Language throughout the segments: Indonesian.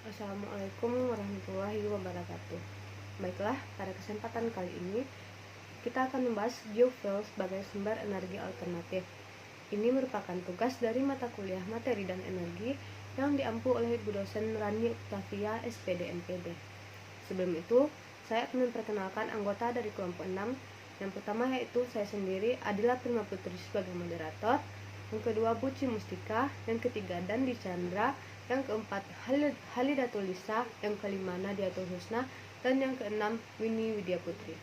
Assalamualaikum warahmatullahi wabarakatuh. Baiklah, pada kesempatan kali ini kita akan membahas biofuel sebagai sumber energi alternatif. Ini merupakan tugas dari mata kuliah Materi dan Energi yang diampu oleh Ibu dosen Rani Octavia, SPD MPD. Sebelum itu, saya akan memperkenalkan anggota dari kelompok 6. Yang pertama yaitu saya sendiri, Adila Prima Putri sebagai moderator. Yang kedua, Buci Mustika. Yang ketiga, Dandi Chandra. Yang keempat, Halidatul Lisa. Yang kelima, Nadiatul Husna. Dan yang keenam, Winnie Widya Putri.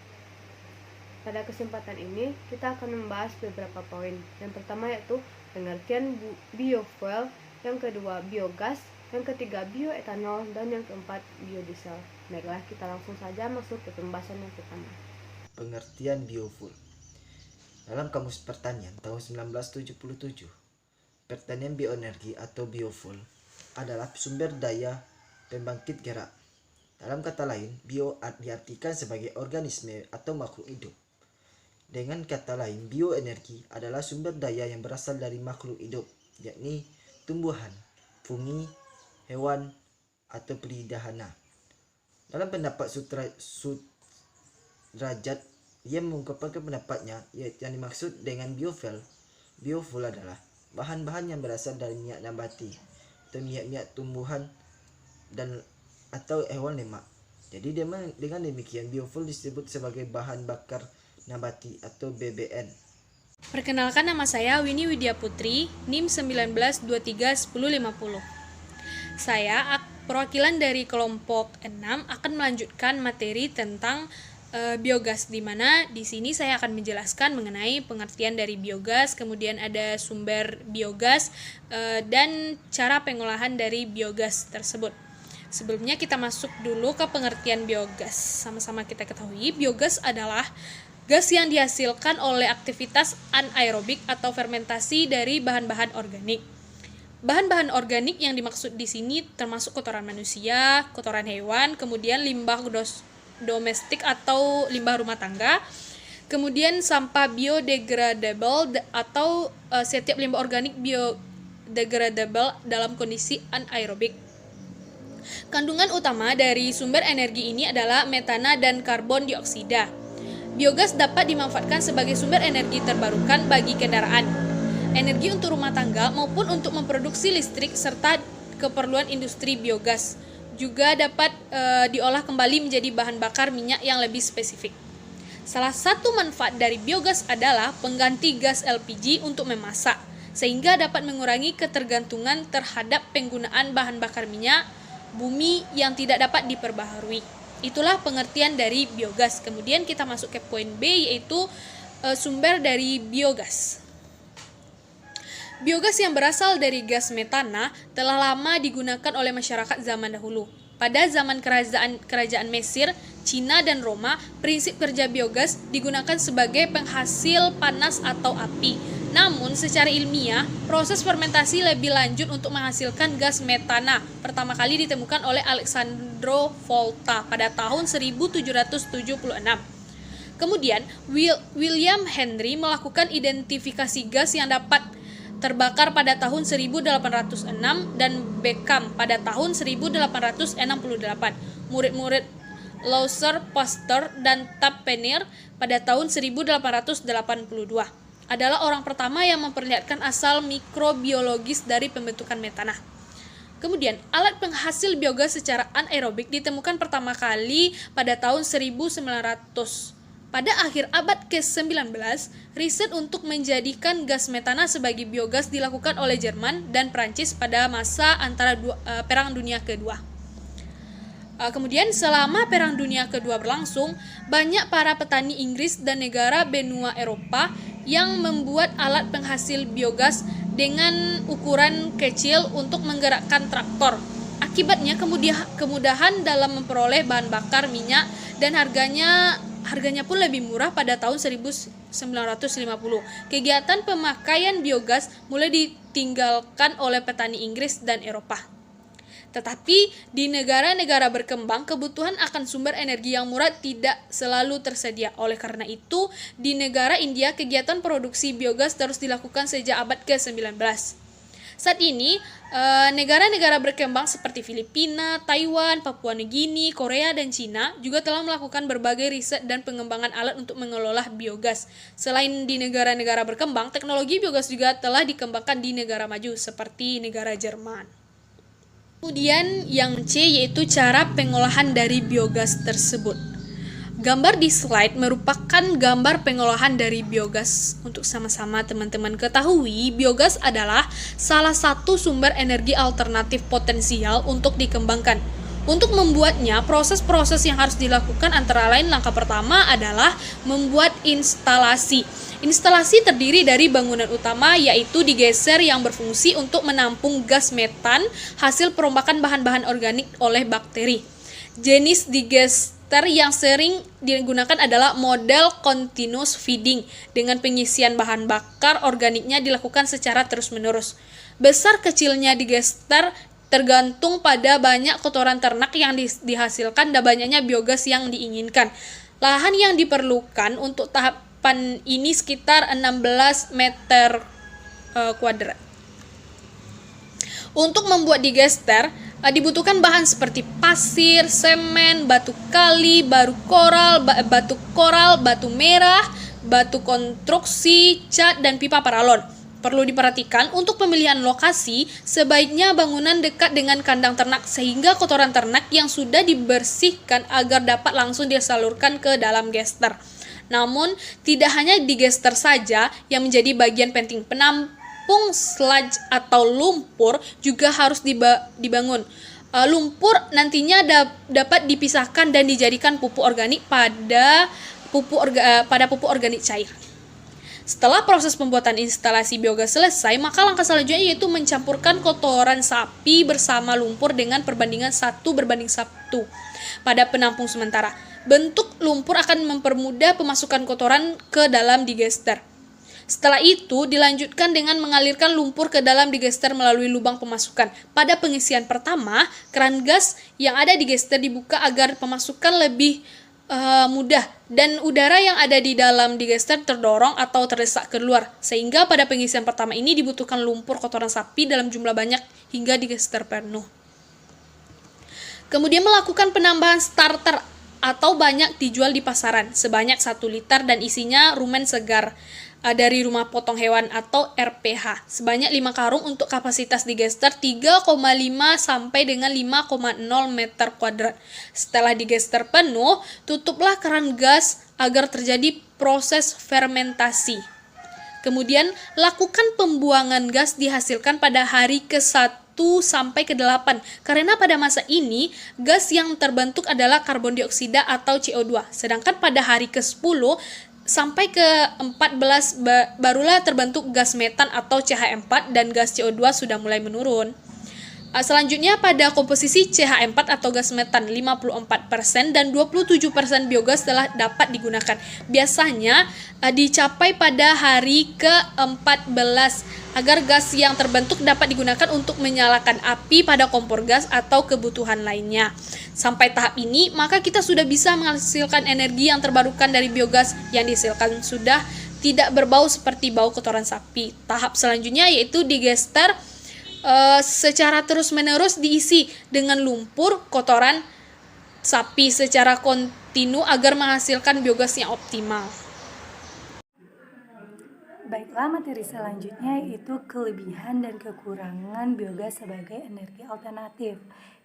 Pada kesempatan ini, kita akan membahas beberapa poin. Yang pertama yaitu pengertian biofuel. Yang kedua, biogas. Yang ketiga, bioetanol. Dan yang keempat, biodiesel. Baiklah, kita langsung saja masuk ke pembahasan yang pertama. Pengertian biofuel. Dalam Kamus Pertanian tahun 1977, pertanian bioenergi atau biofuel adalah sumber daya pembangkit gerak. Dalam kata lain, bio diartikan sebagai organisme atau makhluk hidup. Dengan kata lain, bioenergi adalah sumber daya yang berasal dari makhluk hidup, yakni tumbuhan, fungi, hewan, atau perdahana. Dalam pendapat Sudrajat, ia mengungkapkan pendapatnya yang dimaksud dengan biofuel adalah bahan-bahan yang berasal dari minyak nabati atau minyak tumbuhan dan atau hewan lemak. Jadi dengan demikian biofuel disebut sebagai bahan bakar nabati atau BBN. Perkenalkan, nama saya Winnie Widya Putri, NIM 19231050. Saya perwakilan dari kelompok 6 akan melanjutkan materi tentang biogas, di mana di sini saya akan menjelaskan mengenai pengertian dari biogas, kemudian ada sumber biogas dan cara pengolahan dari biogas tersebut. Sebelumnya kita masuk dulu ke pengertian biogas. Sama-sama kita ketahui, biogas adalah gas yang dihasilkan oleh aktivitas anaerobik atau fermentasi dari bahan-bahan organik. Bahan-bahan organik yang dimaksud di sini termasuk kotoran manusia, kotoran hewan, kemudian limbah domestik atau limbah rumah tangga, kemudian sampah biodegradable atau setiap limbah organik biodegradable dalam kondisi anaerobik. Kandungan utama dari sumber energi ini adalah metana dan karbon dioksida. Biogas dapat dimanfaatkan sebagai sumber energi terbarukan bagi kendaraan, energi untuk rumah tangga maupun untuk memproduksi listrik serta keperluan industri. Biogas juga dapat diolah kembali menjadi bahan bakar minyak yang lebih spesifik. Salah satu manfaat dari biogas adalah pengganti gas LPG untuk memasak, sehingga dapat mengurangi ketergantungan terhadap penggunaan bahan bakar minyak bumi yang tidak dapat diperbaharui. Itulah pengertian dari biogas. Kemudian kita masuk ke poin B, yaitu sumber dari biogas. Biogas yang berasal dari gas metana telah lama digunakan oleh masyarakat zaman dahulu. Pada zaman kerajaan Mesir, Cina, dan Roma, prinsip kerja biogas digunakan sebagai penghasil panas atau api. Namun, secara ilmiah, proses fermentasi lebih lanjut untuk menghasilkan gas metana pertama kali ditemukan oleh Alessandro Volta pada tahun 1776. Kemudian, William Henry melakukan identifikasi gas yang dapat terbakar pada tahun 1806 dan Beckham pada tahun 1868. Murid-murid Lowther, Pasteur, dan Tappenier pada tahun 1882 adalah orang pertama yang memperlihatkan asal mikrobiologis dari pembentukan metana. Kemudian, alat penghasil biogas secara anaerobik ditemukan pertama kali pada tahun 1900. Pada akhir abad ke-19, riset untuk menjadikan gas metana sebagai biogas dilakukan oleh Jerman dan Prancis pada masa antara Perang Dunia Kedua. Kemudian, selama Perang Dunia Kedua berlangsung, banyak para petani Inggris dan negara benua Eropa yang membuat alat penghasil biogas dengan ukuran kecil untuk menggerakkan traktor. Akibatnya, kemudahan dalam memperoleh bahan bakar minyak dan harganya pun lebih murah pada tahun 1950. Kegiatan pemakaian biogas mulai ditinggalkan oleh petani Inggris dan Eropa. Tetapi di negara-negara berkembang, kebutuhan akan sumber energi yang murah tidak selalu tersedia. Oleh karena itu, di negara India, kegiatan produksi biogas terus dilakukan sejak abad ke-19. Saat ini, negara-negara berkembang seperti Filipina, Taiwan, Papua Nugini, Korea, dan Cina juga telah melakukan berbagai riset dan pengembangan alat untuk mengelola biogas. Selain di negara-negara berkembang, teknologi biogas juga telah dikembangkan di negara maju seperti negara Jerman. Kemudian yang C yaitu cara pengolahan dari biogas tersebut. Gambar di slide merupakan gambar pengolahan dari biogas. Untuk sama-sama teman-teman ketahui, biogas adalah salah satu sumber energi alternatif potensial untuk dikembangkan. Untuk membuatnya, proses-proses yang harus dilakukan antara lain langkah pertama adalah membuat instalasi. Instalasi terdiri dari bangunan utama yaitu digeser yang berfungsi untuk menampung gas metan hasil perombakan bahan-bahan organik oleh bakteri. Jenis digester yang sering digunakan adalah model continuous feeding dengan pengisian bahan bakar organiknya dilakukan secara terus-menerus. Besar kecilnya digester tergantung pada banyak kotoran ternak yang dihasilkan dan banyaknya biogas yang diinginkan. Lahan yang diperlukan untuk tahapan ini sekitar 16 meter kuadrat. Untuk membuat digester, dibutuhkan bahan seperti pasir, semen, batu kali, batu koral, batu merah, batu konstruksi, cat, dan pipa paralon. Perlu diperhatikan untuk pemilihan lokasi, sebaiknya bangunan dekat dengan kandang ternak sehingga kotoran ternak yang sudah dibersihkan agar dapat langsung disalurkan ke dalam gester. Namun, tidak hanya digester saja yang menjadi bagian penting. Penampung sludge atau lumpur juga harus dibangun. Lumpur nantinya dapat dipisahkan dan dijadikan pupuk organik pada pupuk organik cair. Setelah proses pembuatan instalasi biogas selesai, maka langkah selanjutnya yaitu mencampurkan kotoran sapi bersama lumpur dengan perbandingan 1:1 pada penampung sementara. Bentuk lumpur akan mempermudah pemasukan kotoran ke dalam digester. Setelah itu, dilanjutkan dengan mengalirkan lumpur ke dalam digester melalui lubang pemasukan. Pada pengisian pertama, keran gas yang ada di digester dibuka agar pemasukan lebih mudah dan udara yang ada di dalam digester terdorong atau terdesak keluar. Sehingga pada pengisian pertama ini dibutuhkan lumpur kotoran sapi dalam jumlah banyak hingga digester penuh. Kemudian melakukan penambahan starter atau banyak dijual di pasaran sebanyak 1 liter dan isinya rumen segar dari rumah potong hewan atau RPH sebanyak 5 karung untuk kapasitas digester 3,5 sampai dengan 5,0 meter kuadrat. Setelah digester penuh, tutuplah keran gas agar terjadi proses fermentasi. Kemudian lakukan pembuangan gas dihasilkan pada hari ke-1 sampai ke-8 karena pada masa ini gas yang terbentuk adalah karbon dioksida atau CO2. Sedangkan pada hari ke-10 sampai ke-14 barulah terbentuk gas metan atau CH4 dan gas CO2 sudah mulai menurun. Selanjutnya pada komposisi CH4 atau gas metan 54% dan 27% biogas telah dapat digunakan. Biasanya dicapai pada hari ke-14 agar gas yang terbentuk dapat digunakan untuk menyalakan api pada kompor gas atau kebutuhan lainnya. Sampai tahap ini, maka kita sudah bisa menghasilkan energi yang terbarukan dari biogas yang dihasilkan sudah tidak berbau seperti bau kotoran sapi. Tahap selanjutnya yaitu digester secara terus-menerus diisi dengan lumpur kotoran sapi secara kontinu agar menghasilkan biogas yang optimal. Baiklah, materi selanjutnya yaitu kelebihan dan kekurangan biogas sebagai energi alternatif.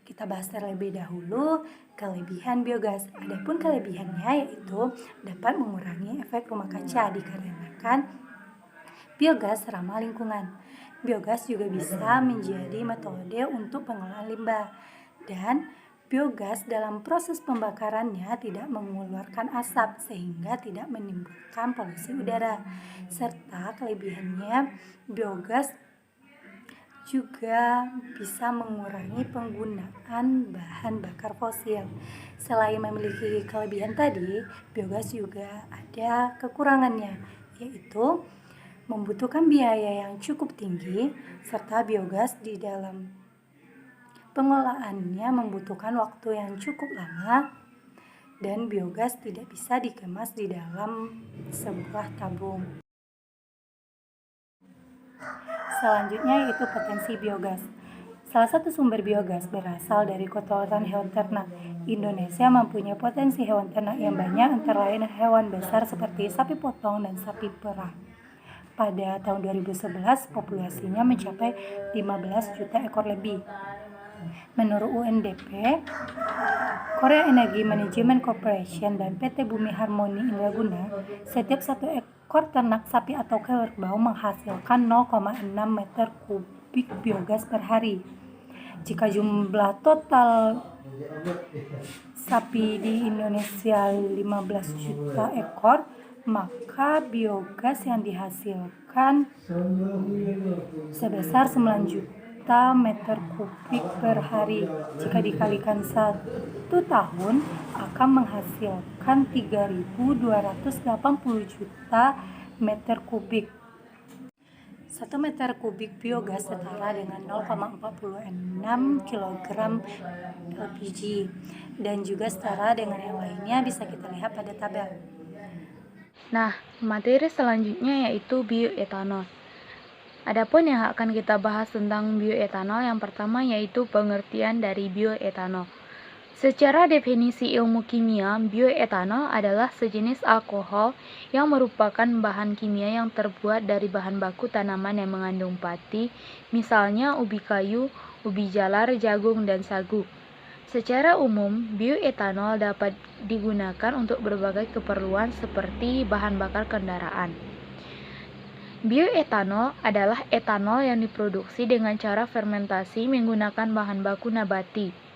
Kita bahas terlebih dahulu kelebihan biogas. Adapun kelebihannya yaitu dapat mengurangi efek rumah kaca dikarenakan biogas ramah lingkungan. Biogas juga bisa menjadi metode untuk pengolahan limbah dan biogas dalam proses pembakarannya tidak mengeluarkan asap sehingga tidak menimbulkan polusi udara. Serta kelebihannya biogas juga bisa mengurangi penggunaan bahan bakar fosil. Selain memiliki kelebihan tadi, biogas juga ada kekurangannya, yaitu membutuhkan biaya yang cukup tinggi, serta biogas di dalam pengolahannya membutuhkan waktu yang cukup lama, dan biogas tidak bisa dikemas di dalam sebuah tabung. Selanjutnya yaitu potensi biogas. Salah satu sumber biogas berasal dari kotoran hewan ternak. Indonesia mempunyai potensi hewan ternak yang banyak, antara lain hewan besar seperti sapi potong dan sapi perah. Pada tahun 2011, populasinya mencapai 15 juta ekor lebih. Menurut UNDP, Korea Energy Management Corporation dan PT Bumi Harmoni Indraguna, setiap satu ekor ternak sapi atau kerbau menghasilkan 0,6 meter kubik biogas per hari. Jika jumlah total sapi di Indonesia 15 juta ekor, maka biogas yang dihasilkan sebesar 9 juta meter kubik per hari. Jika dikalikan 1 tahun, akan menghasilkan 3.280 juta meter kubik. 1 meter kubik biogas setara dengan 0,46 kg LPG, dan juga setara dengan yang lainnya bisa kita lihat pada tabel. Nah, materi selanjutnya yaitu bioetanol. Adapun yang akan kita bahas tentang bioetanol, yang pertama yaitu pengertian dari bioetanol. Secara definisi ilmu kimia, bioetanol adalah sejenis alkohol yang merupakan bahan kimia yang terbuat dari bahan baku tanaman yang mengandung pati, misalnya ubi kayu, ubi jalar, jagung, dan sagu. Secara umum, bioetanol dapat digunakan untuk berbagai keperluan seperti bahan bakar kendaraan. Bioetanol adalah etanol yang diproduksi dengan cara fermentasi menggunakan bahan baku nabati.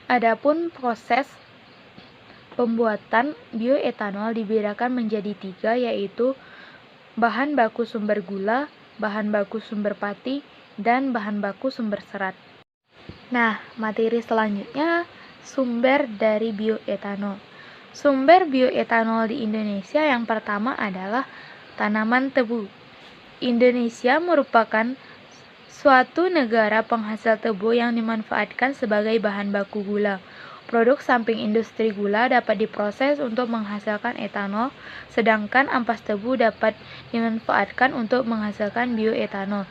Adapun proses pembuatan bioetanol dibedakan menjadi 3, yaitu bahan baku sumber gula, bahan baku sumber pati, dan bahan baku sumber serat. Nah, materi selanjutnya sumber dari bioetanol. Sumber bioetanol di Indonesia yang pertama adalah tanaman tebu. Indonesia merupakan suatu negara penghasil tebu yang dimanfaatkan sebagai bahan baku gula. Produk samping industri gula dapat diproses untuk menghasilkan etanol, sedangkan ampas tebu dapat dimanfaatkan untuk menghasilkan bioetanol.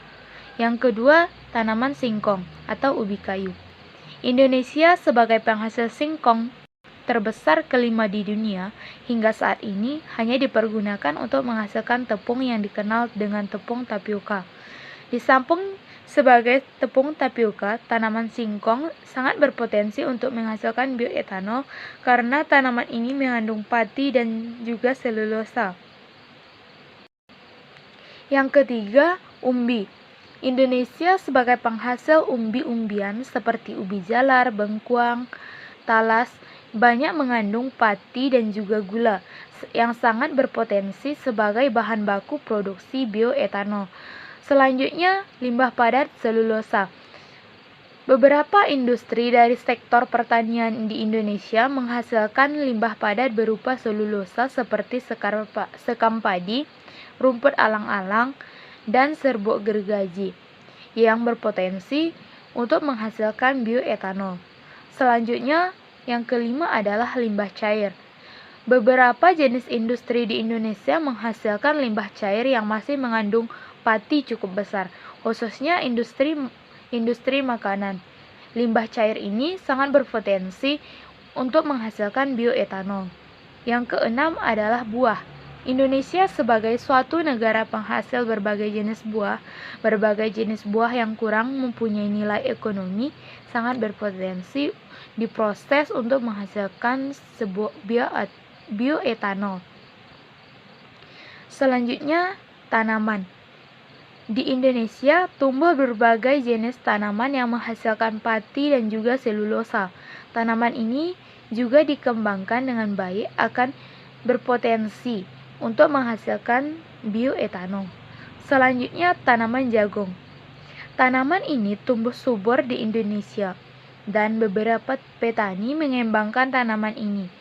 Yang kedua, tanaman singkong atau ubi kayu. Indonesia sebagai penghasil singkong terbesar kelima di dunia, hingga saat ini hanya dipergunakan untuk menghasilkan tepung yang dikenal dengan tepung tapioka. Di samping sebagai tepung tapioka, tanaman singkong sangat berpotensi untuk menghasilkan bioetanol karena tanaman ini mengandung pati dan juga selulosa. Yang ketiga, umbi. Indonesia sebagai penghasil umbi-umbian seperti ubi jalar, bengkuang, talas, banyak mengandung pati dan juga gula yang sangat berpotensi sebagai bahan baku produksi bioetanol. Selanjutnya, limbah padat selulosa. Beberapa industri dari sektor pertanian di Indonesia menghasilkan limbah padat berupa selulosa seperti sekam padi, rumput alang-alang, dan serbuk gergaji yang berpotensi untuk menghasilkan bioetanol. Selanjutnya, yang kelima adalah limbah cair. Beberapa jenis industri di Indonesia menghasilkan limbah cair yang masih mengandung pati cukup besar, khususnya industri makanan. Limbah cair ini sangat berpotensi untuk menghasilkan bioetanol. Yang keenam adalah buah. Indonesia sebagai suatu negara penghasil berbagai jenis buah yang kurang mempunyai nilai ekonomi, sangat berpotensi diproses untuk menghasilkan sebuah bioetanol. Selanjutnya, tanaman. Di Indonesia tumbuh berbagai jenis tanaman yang menghasilkan pati dan juga selulosa. Tanaman ini juga dikembangkan dengan baik, akan berpotensi untuk menghasilkan bioetanol. Selanjutnya, tanaman jagung. Tanaman ini tumbuh subur di Indonesia dan beberapa petani mengembangkan tanaman ini.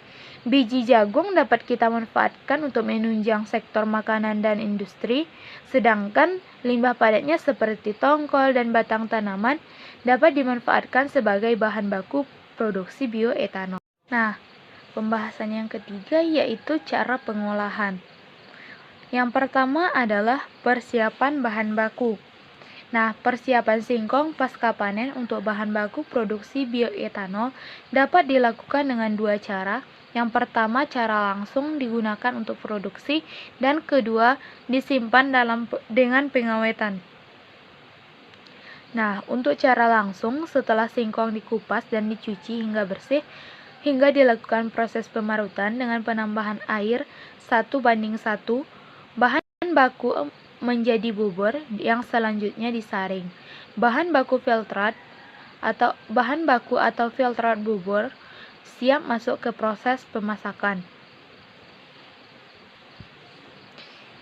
Biji jagung dapat kita manfaatkan untuk menunjang sektor makanan dan industri, sedangkan limbah padatnya seperti tongkol dan batang tanaman dapat dimanfaatkan sebagai bahan baku produksi bioetanol. Nah, pembahasan yang ketiga yaitu cara pengolahan. Yang pertama adalah persiapan bahan baku. Nah, persiapan singkong pasca panen untuk bahan baku produksi bioetanol dapat dilakukan dengan dua cara. Yang pertama, cara langsung digunakan untuk produksi, dan kedua, disimpan dengan pengawetan. Nah, untuk cara langsung, setelah singkong dikupas dan dicuci hingga bersih, hingga dilakukan proses pemarutan dengan penambahan air 1:1, bahan baku menjadi bubur yang selanjutnya disaring. Bahan baku atau filtrat bubur siap masuk ke proses pemasakan.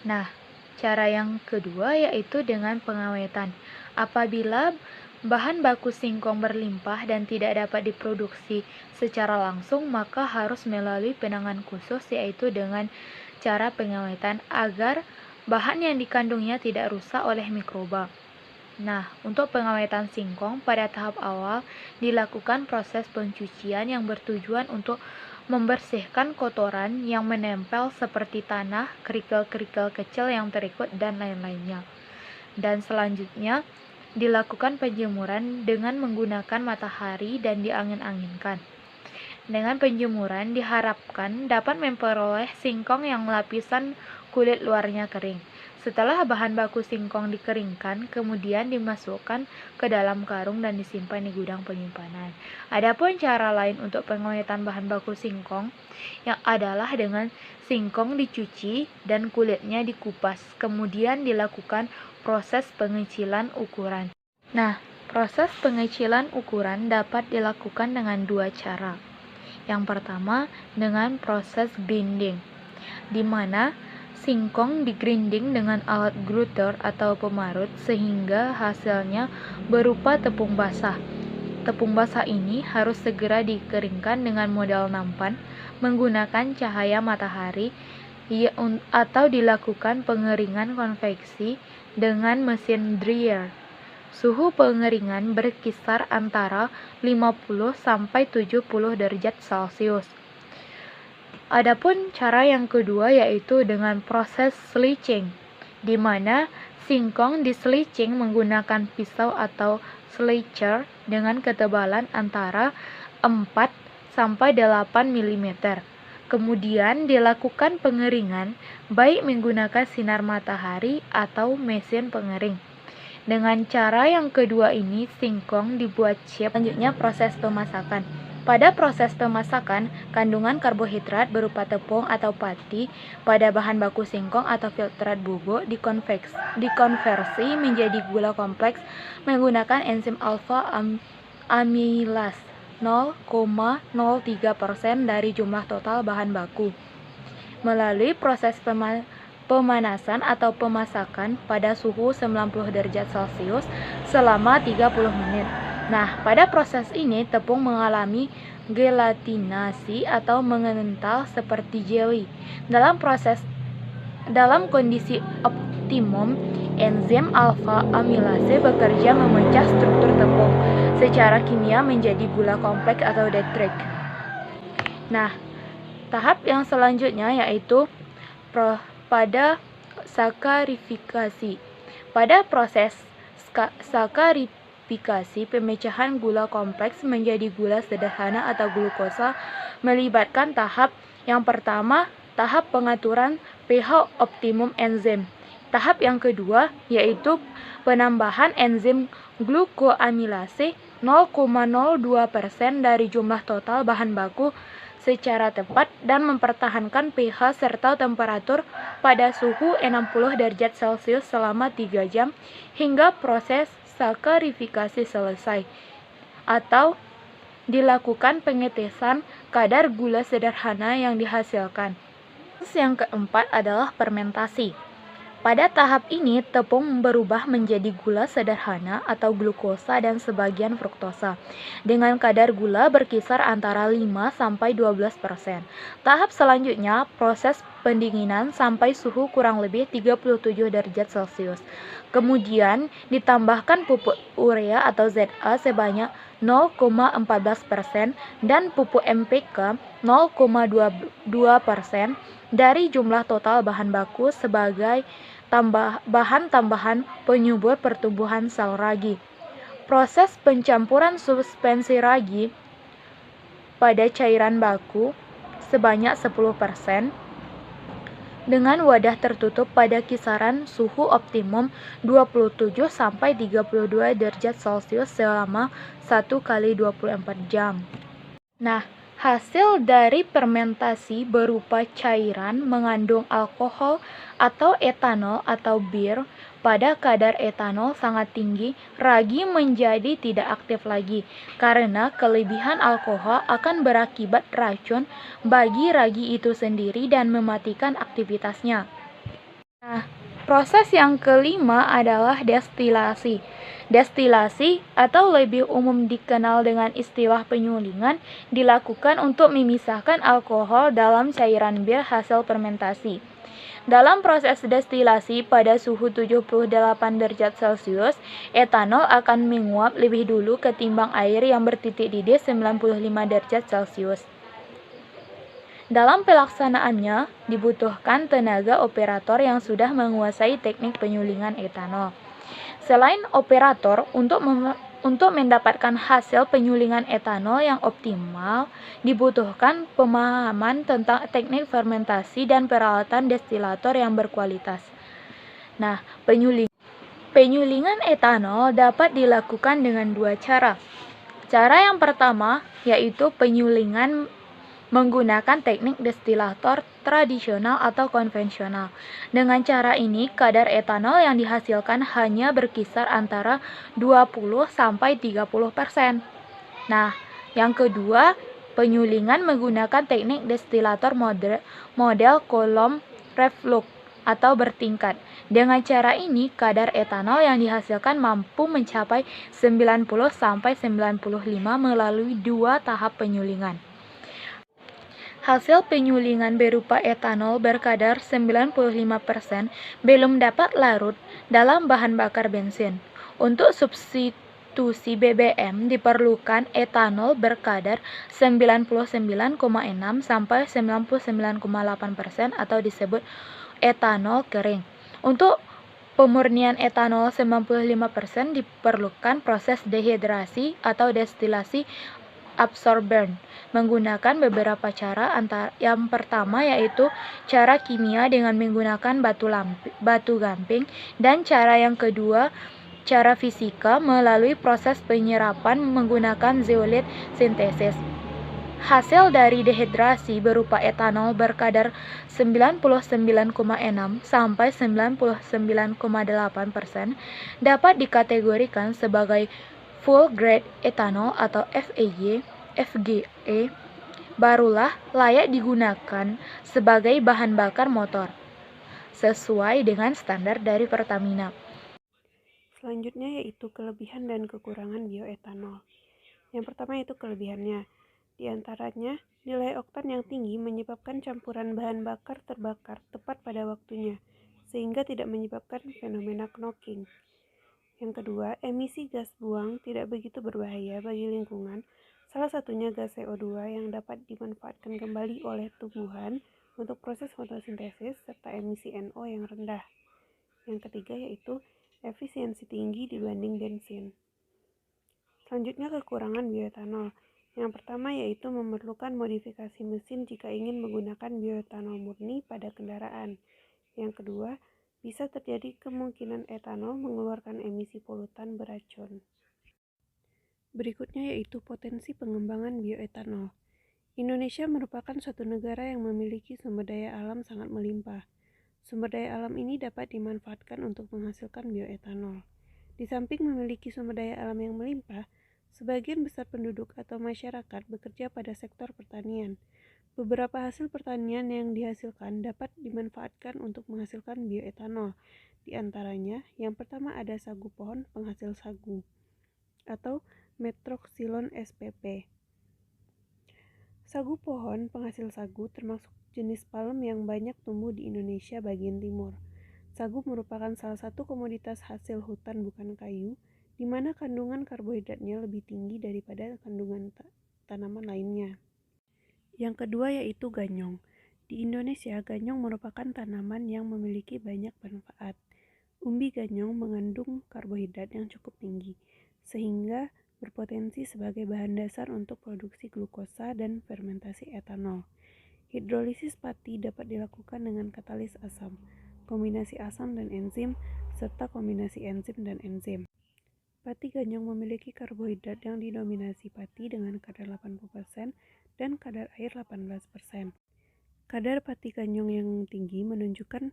Nah, cara yang kedua yaitu dengan pengawetan. Apabila bahan baku singkong berlimpah dan tidak dapat diproduksi secara langsung, maka harus melalui penanganan khusus yaitu dengan cara pengawetan agar bahan yang dikandungnya tidak rusak oleh mikroba. Nah, untuk pengawetan singkong pada tahap awal dilakukan proses pencucian yang bertujuan untuk membersihkan kotoran yang menempel seperti tanah, kerikil-kerikil kecil yang terikut, dan lain-lainnya. Dan selanjutnya dilakukan penjemuran dengan menggunakan matahari dan diangin-anginkan. Dengan penjemuran diharapkan dapat memperoleh singkong yang lapisan kulit luarnya kering. Setelah bahan baku singkong dikeringkan, kemudian dimasukkan ke dalam karung dan disimpan di gudang penyimpanan. Adapun cara lain untuk pengawetan bahan baku singkong yang adalah dengan singkong dicuci dan kulitnya dikupas, kemudian dilakukan proses pengecilan ukuran. Nah, proses pengecilan ukuran dapat dilakukan dengan dua cara. Yang pertama, dengan proses grinding, di mana singkong digrinding dengan alat gruter atau pemarut sehingga hasilnya berupa tepung basah. Tepung basah ini harus segera dikeringkan dengan modal nampan menggunakan cahaya matahari atau dilakukan pengeringan konveksi dengan mesin dryer. Suhu pengeringan berkisar antara 50 sampai 70 derajat Celcius. Adapun cara yang kedua yaitu dengan proses sleaching, di mana singkong disleaching menggunakan pisau atau sleacher dengan ketebalan antara 4 sampai 8 mm. Kemudian dilakukan pengeringan baik menggunakan sinar matahari atau mesin pengering. Dengan cara yang kedua ini, singkong dibuat siap. Selanjutnya proses pemasakan. Pada proses pemasakan, kandungan karbohidrat berupa tepung atau pati pada bahan baku singkong atau filtrat bubuk dikonversi menjadi gula kompleks menggunakan enzim alfa amilase 0,03% dari jumlah total bahan baku. Melalui proses pemanasan atau pemasakan pada suhu 90 derajat Celcius selama 30 menit. Nah, pada proses ini tepung mengalami gelatinasi atau mengental seperti jelly. Dalam kondisi optimum, enzim alfa amilase bekerja memecah struktur tepung secara kimia menjadi gula kompleks atau detritic. Nah, tahap yang selanjutnya yaitu pada sakarifikasi. Pada proses sakarifikasi, pemecahan gula kompleks menjadi gula sederhana atau glukosa melibatkan tahap yang pertama, tahap pengaturan pH optimum enzim. Tahap yang kedua yaitu penambahan enzim glukoamilase 0,02% dari jumlah total bahan baku secara tepat dan mempertahankan pH serta temperatur pada suhu 60 derajat Celcius selama 3 jam hingga proses sakarifikasi selesai, atau dilakukan pengetesan kadar gula sederhana yang dihasilkan. Yang keempat adalah fermentasi. Pada tahap ini, tepung berubah menjadi gula sederhana atau glukosa dan sebagian fruktosa, dengan kadar gula berkisar antara 5-12%. Tahap selanjutnya, proses pendinginan sampai suhu kurang lebih 37 derajat Celcius. Kemudian, ditambahkan pupuk urea atau ZA sebanyak 0,14% dan pupuk MPK 0,22% dari jumlah total bahan baku sebagai bahan tambahan penyubur pertumbuhan sel ragi. Proses pencampuran suspensi ragi pada cairan baku sebanyak 10% dengan wadah tertutup pada kisaran suhu optimum 27-32 derajat Celcius selama 1 kali 24 jam. Nah, hasil dari fermentasi berupa cairan mengandung alkohol atau etanol atau bir. Pada kadar etanol sangat tinggi, ragi menjadi tidak aktif lagi karena kelebihan alkohol akan berakibat racun bagi ragi itu sendiri dan mematikan aktivitasnya. Nah, proses yang kelima adalah destilasi. Destilasi atau lebih umum dikenal dengan istilah penyulingan dilakukan untuk memisahkan alkohol dalam cairan bir hasil fermentasi. Dalam proses destilasi pada suhu 78 derajat Celcius, etanol akan menguap lebih dulu ketimbang air yang bertitik didih 95 derajat Celcius. Dalam pelaksanaannya, dibutuhkan tenaga operator yang sudah menguasai teknik penyulingan etanol. Selain operator, untuk mendapatkan hasil penyulingan etanol yang optimal, dibutuhkan pemahaman tentang teknik fermentasi dan peralatan destilator yang berkualitas. Nah, penyulingan etanol dapat dilakukan dengan dua cara. Cara yang pertama yaitu penyulingan menggunakan teknik destilator tradisional atau konvensional. Dengan cara ini, kadar etanol yang dihasilkan hanya berkisar antara 20-30%. Nah, yang kedua, penyulingan menggunakan teknik destilator model kolom reflux atau bertingkat. Dengan cara ini, kadar etanol yang dihasilkan mampu mencapai 90-95 melalui dua tahap penyulingan. Hasil penyulingan berupa etanol berkadar 95% belum dapat larut dalam bahan bakar bensin. Untuk substitusi BBM diperlukan etanol berkadar 99,6 sampai 99,8% atau disebut etanol kering. Untuk pemurnian etanol 95% diperlukan proses dehidrasi atau destilasi absorben menggunakan beberapa cara. Yang pertama yaitu cara kimia dengan menggunakan batu gamping, dan cara yang kedua cara fisika melalui proses penyerapan menggunakan zeolit sintesis. Hasil dari dehidrasi berupa etanol berkadar 99,6 sampai 99,8% dapat dikategorikan sebagai full grade etanol atau FGE, barulah layak digunakan sebagai bahan bakar motor sesuai dengan standar dari Pertamina. Selanjutnya yaitu kelebihan dan kekurangan bioetanol. Yang pertama yaitu kelebihannya. Di antaranya, nilai oktan yang tinggi menyebabkan campuran bahan bakar terbakar tepat pada waktunya, sehingga tidak menyebabkan fenomena knocking. Yang kedua, emisi gas buang tidak begitu berbahaya bagi lingkungan, salah satunya gas CO2 yang dapat dimanfaatkan kembali oleh tumbuhan untuk proses fotosintesis, serta emisi NO yang rendah. Yang ketiga yaitu efisiensi tinggi dibanding bensin. Selanjutnya kekurangan bioetanol. Yang pertama yaitu memerlukan modifikasi mesin jika ingin menggunakan bioetanol murni pada kendaraan. Yang kedua, bisa terjadi kemungkinan etanol mengeluarkan emisi polutan beracun. Berikutnya yaitu potensi pengembangan bioetanol. Indonesia merupakan suatu negara yang memiliki sumber daya alam sangat melimpah. Sumber daya alam ini dapat dimanfaatkan untuk menghasilkan bioetanol. Di samping memiliki sumber daya alam yang melimpah, sebagian besar penduduk atau masyarakat bekerja pada sektor pertanian. Beberapa hasil pertanian yang dihasilkan dapat dimanfaatkan untuk menghasilkan bioetanol. Di antaranya, yang pertama ada sagu pohon penghasil sagu atau Metroxylon spp. Sagu pohon penghasil sagu termasuk jenis palem yang banyak tumbuh di Indonesia bagian timur. Sagu merupakan salah satu komoditas hasil hutan bukan kayu, di mana kandungan karbohidratnya lebih tinggi daripada kandungan tanaman lainnya. Yang kedua yaitu ganyong. Di Indonesia, ganyong merupakan tanaman yang memiliki banyak manfaat. Umbi ganyong mengandung karbohidrat yang cukup tinggi, sehingga berpotensi sebagai bahan dasar untuk produksi glukosa dan fermentasi etanol. Hidrolisis pati dapat dilakukan dengan katalis asam, kombinasi asam dan enzim, serta kombinasi enzim dan enzim. Pati ganyong memiliki karbohidrat yang didominasi pati dengan kadar 80% dan kadar air 18%. Kadar pati ganyong yang tinggi menunjukkan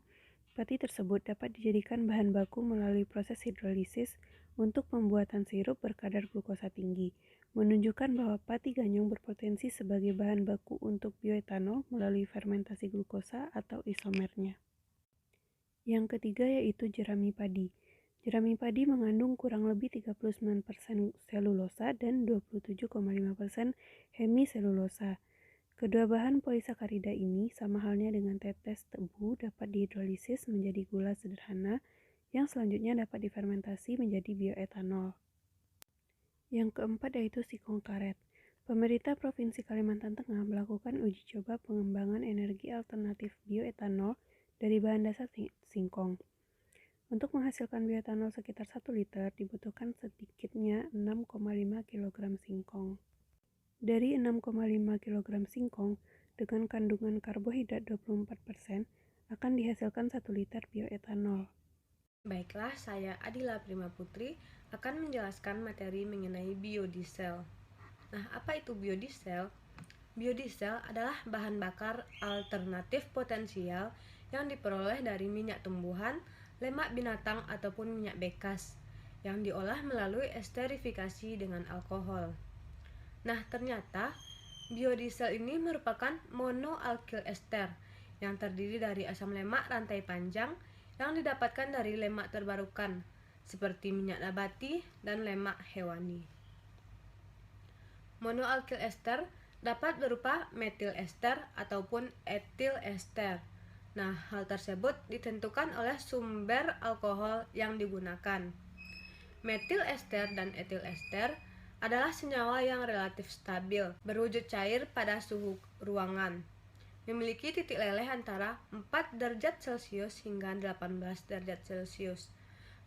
pati tersebut dapat dijadikan bahan baku melalui proses hidrolisis untuk pembuatan sirup berkadar glukosa tinggi, menunjukkan bahwa pati ganyong berpotensi sebagai bahan baku untuk bioetanol melalui fermentasi glukosa atau isomernya. Yang ketiga yaitu jerami padi. Jerami padi mengandung kurang lebih 39% selulosa dan 27,5% hemiselulosa. Kedua bahan polisakarida ini sama halnya dengan tetes tebu dapat dihidrolisis menjadi gula sederhana yang selanjutnya dapat difermentasi menjadi bioetanol. Yang keempat yaitu singkong karet. Pemerintah Provinsi Kalimantan Tengah melakukan uji coba pengembangan energi alternatif bioetanol dari bahan dasar singkong. Untuk menghasilkan bioetanol sekitar 1 liter dibutuhkan sedikitnya 6,5 kg singkong. Dari 6,5 kg singkong dengan kandungan karbohidrat 24% akan dihasilkan 1 liter bioetanol. Baiklah, saya Adila Prima Putri akan menjelaskan materi mengenai biodiesel. Nah, apa itu biodiesel? Biodiesel adalah bahan bakar alternatif potensial yang diperoleh dari minyak tumbuhan, lemak binatang ataupun minyak bekas yang diolah melalui esterifikasi dengan alkohol. Nah, ternyata biodiesel ini merupakan monoalkyl ester yang terdiri dari asam lemak rantai panjang yang didapatkan dari lemak terbarukan seperti minyak nabati dan lemak hewani. Monoalkyl ester dapat berupa metil ester ataupun etil ester. Nah, hal tersebut ditentukan oleh sumber alkohol yang digunakan. Metil ester dan etil ester adalah senyawa yang relatif stabil, berwujud cair pada suhu ruangan, memiliki titik leleh antara 4 derajat Celcius hingga 18 derajat Celcius,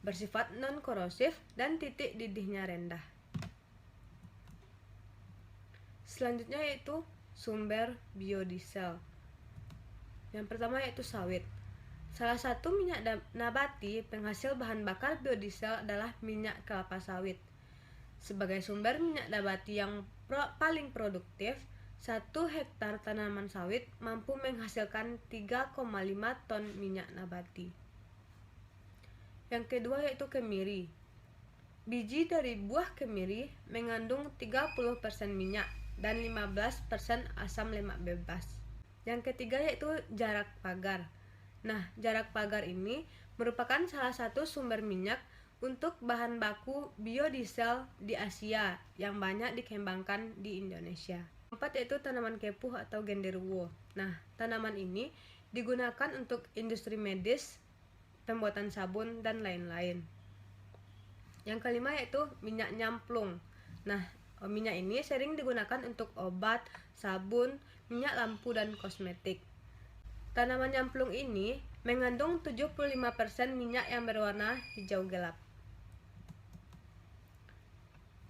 bersifat non-korosif dan titik didihnya rendah. Selanjutnya yaitu sumber biodiesel. Yang pertama yaitu sawit. Salah satu minyak nabati penghasil bahan bakar biodiesel adalah minyak kelapa sawit. Sebagai sumber minyak nabati yang paling produktif, 1 hektar tanaman sawit mampu menghasilkan 3,5 ton minyak nabati. Yang kedua yaitu kemiri. Biji dari buah kemiri mengandung 30% minyak dan 15% asam lemak bebas. Yang ketiga yaitu jarak pagar. Nah, jarak pagar ini merupakan salah satu sumber minyak untuk bahan baku biodiesel di Asia yang banyak dikembangkan di Indonesia. Keempat yaitu tanaman kepuh atau genderuwo. Nah, tanaman ini digunakan untuk industri medis, pembuatan sabun, dan lain-lain. Yang kelima yaitu minyak nyamplung. Nah, minyak ini sering digunakan untuk obat, sabun, minyak lampu, dan kosmetik. Tanaman nyamplung ini mengandung 75% minyak yang berwarna hijau gelap.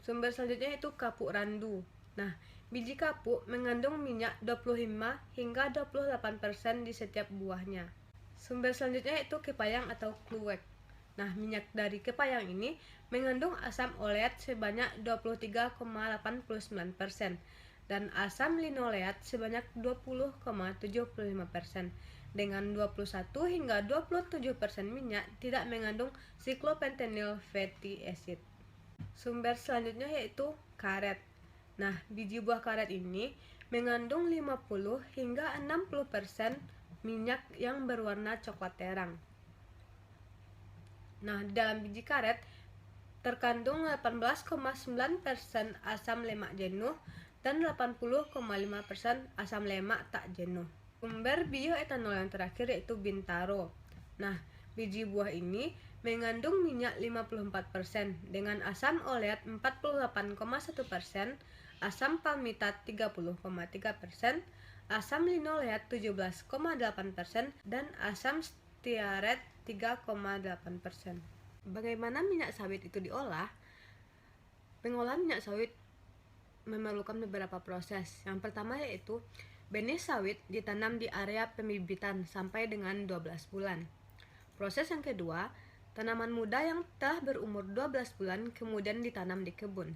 Sumber selanjutnya yaitu kapuk randu. Nah, biji kapuk mengandung minyak 25 hingga 28% di setiap buahnya. Sumber selanjutnya yaitu kepayang atau kluwek. Nah, minyak dari kepayang ini mengandung asam oleat sebanyak 23,89% dan asam linoleat sebanyak 20,75%. Dengan 21 hingga 27% minyak tidak mengandung siklopentanil fatty acid. Sumber selanjutnya yaitu karet. Nah, biji buah karet ini mengandung 50 hingga 60% minyak yang berwarna coklat terang. Nah, di dalam biji karet terkandung 18,9% asam lemak jenuh dan 80,5% asam lemak tak jenuh. Sumber bioetanol yang terakhir yaitu bintaro. Nah, biji buah ini mengandung minyak 54% dengan asam oleat 48,1%, asam palmitat 30,3%, asam linoleat 17,8% dan asam stearat 3,8%. Bagaimana minyak sawit itu diolah? Pengolahan minyak sawit memerlukan beberapa proses. Yang pertama yaitu benih sawit ditanam di area pembibitan sampai dengan 12 bulan. Proses yang kedua, tanaman muda yang telah berumur 12 bulan kemudian ditanam di kebun.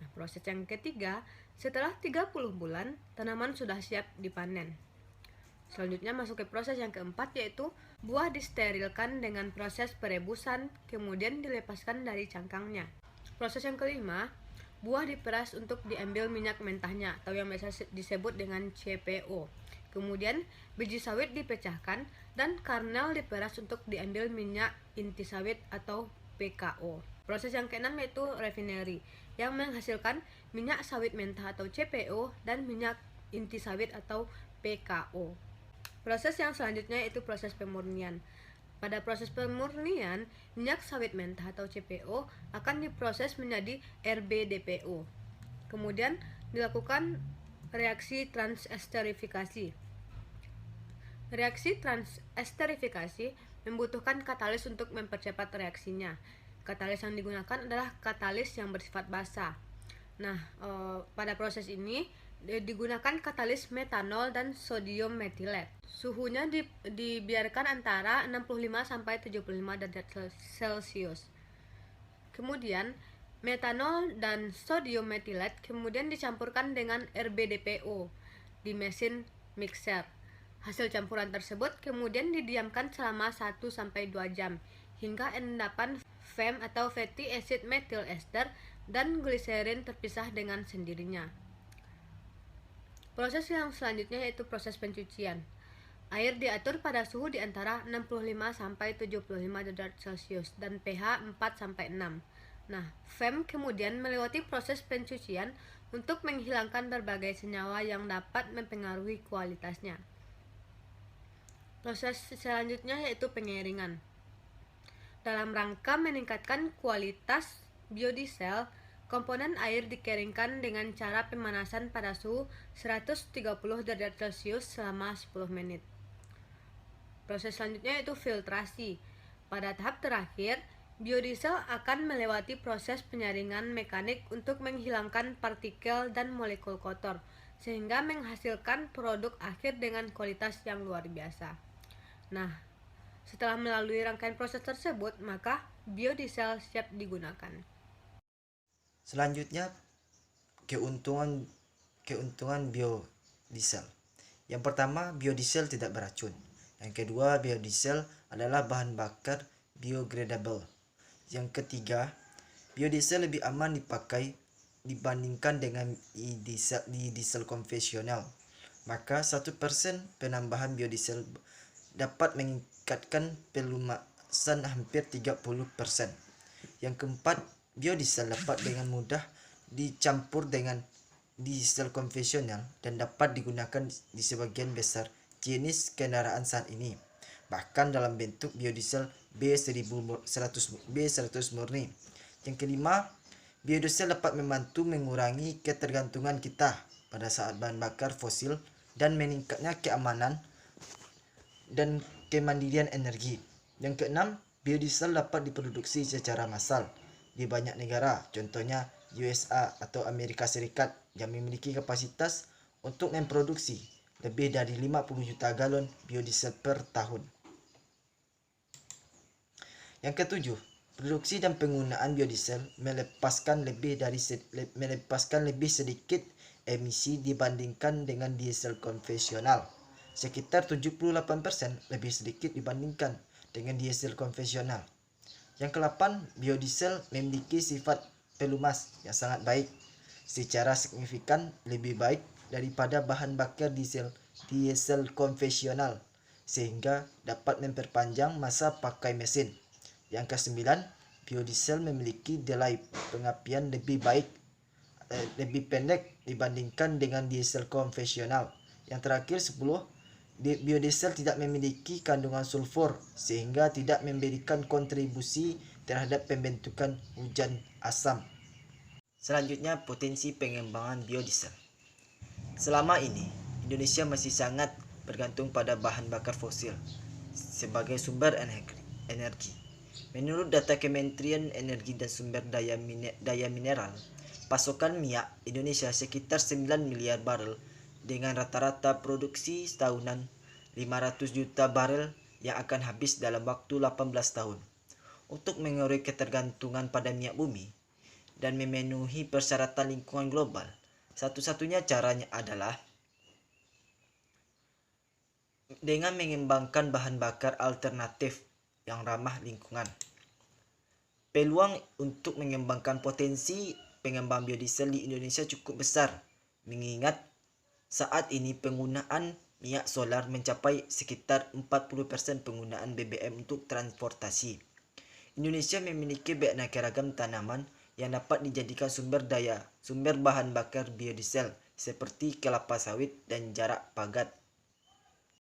Nah, proses yang ketiga, setelah 30 bulan, tanaman sudah siap dipanen. Selanjutnya masuk ke proses yang keempat, yaitu buah disterilkan dengan proses perebusan, kemudian dilepaskan dari cangkangnya. Proses yang kelima, buah diperas untuk diambil minyak mentahnya atau yang biasa disebut dengan CPO. Kemudian biji sawit dipecahkan dan karnel diperas untuk diambil minyak inti sawit atau PKO. Proses yang keenam yaitu refinery yang menghasilkan minyak sawit mentah atau CPO dan minyak inti sawit atau PKO. Proses yang selanjutnya yaitu proses pemurnian. Pada proses pemurnian, minyak sawit mentah atau CPO akan diproses menjadi RBDPO. Kemudian dilakukan reaksi transesterifikasi. Reaksi transesterifikasi membutuhkan katalis untuk mempercepat reaksinya. Katalis yang digunakan adalah katalis yang bersifat basa. Nah, pada proses ini digunakan katalis metanol dan sodium metilat. Suhunya dibiarkan antara 65 sampai 75 derajat Celcius. Kemudian metanol dan sodium metilat kemudian dicampurkan dengan RBDPO di mesin mixer. Hasil campuran tersebut kemudian didiamkan selama 1 sampai 2 jam hingga endapan FAM atau fatty acid methyl ester dan gliserin terpisah dengan sendirinya. Proses yang selanjutnya yaitu proses pencucian. Air diatur pada suhu di antara 65 sampai 75 derajat Celcius dan pH 4 sampai 6. Nah, FAM kemudian melewati proses pencucian untuk menghilangkan berbagai senyawa yang dapat mempengaruhi kualitasnya. Proses selanjutnya yaitu pengeringan. Dalam rangka meningkatkan kualitas biodiesel, komponen air dikeringkan dengan cara pemanasan pada suhu 130 derajat Celcius selama 10 menit. Proses selanjutnya yaitu filtrasi. Pada tahap terakhir, biodiesel akan melewati proses penyaringan mekanik untuk menghilangkan partikel dan molekul kotor, sehingga menghasilkan produk akhir dengan kualitas yang luar biasa. Nah, setelah melalui rangkaian proses tersebut, maka biodiesel siap digunakan. Selanjutnya, keuntungan biodiesel. Yang pertama, biodiesel tidak beracun. Yang kedua, biodiesel adalah bahan bakar biodegradable. Yang ketiga, biodiesel lebih aman dipakai dibandingkan dengan diesel konvensional. Maka 1% penambahan biodiesel dapat meningkatkan pelumasan hampir 30%. Yang keempat, biodiesel dapat dengan mudah dicampur dengan diesel konvensional dan dapat digunakan di sebagian besar jenis kendaraan saat ini, bahkan dalam bentuk biodiesel B100 murni. Yang kelima, biodiesel dapat membantu mengurangi ketergantungan kita pada saat bahan bakar fosil dan meningkatnya keamanan dan kemandirian energi. Yang keenam, biodiesel dapat diproduksi secara massal di banyak negara, contohnya USA atau Amerika Serikat yang memiliki kapasitas untuk memproduksi lebih dari 50 juta galon biodiesel per tahun. Yang ketujuh, produksi dan penggunaan biodiesel melepaskan lebih sedikit emisi dibandingkan dengan diesel konvensional. Sekitar 78% lebih sedikit dibandingkan dengan diesel konvensional. Yang ke-8, biodiesel memiliki sifat pelumas yang sangat baik, secara signifikan lebih baik daripada bahan bakar diesel konvensional, sehingga dapat memperpanjang masa pakai mesin. Yang ke-9, biodiesel memiliki delay pengapian lebih pendek dibandingkan dengan diesel konvensional. Yang terakhir 10, biodiesel tidak memiliki kandungan sulfur sehingga tidak memberikan kontribusi terhadap pembentukan hujan asam. Selanjutnya, potensi pengembangan biodiesel. Selama ini, Indonesia masih sangat bergantung pada bahan bakar fosil sebagai sumber energi. Menurut data Kementerian Energi dan Sumber Daya Mineral, pasokan minyak Indonesia sekitar 9 miliar barel dengan rata-rata produksi setahunan 500 juta barel yang akan habis dalam waktu 18 tahun. Untuk mengurangi ketergantungan pada minyak bumi dan memenuhi persyaratan lingkungan global, satu-satunya caranya adalah dengan mengembangkan bahan bakar alternatif yang ramah lingkungan. Peluang untuk mengembangkan potensi pengembang biodiesel di Indonesia cukup besar, mengingat saat ini penggunaan minyak solar mencapai sekitar 40% penggunaan BBM untuk transportasi. Indonesia memiliki beraneka ragam tanaman yang dapat dijadikan sumber bahan bakar biodiesel seperti kelapa sawit dan jarak pagat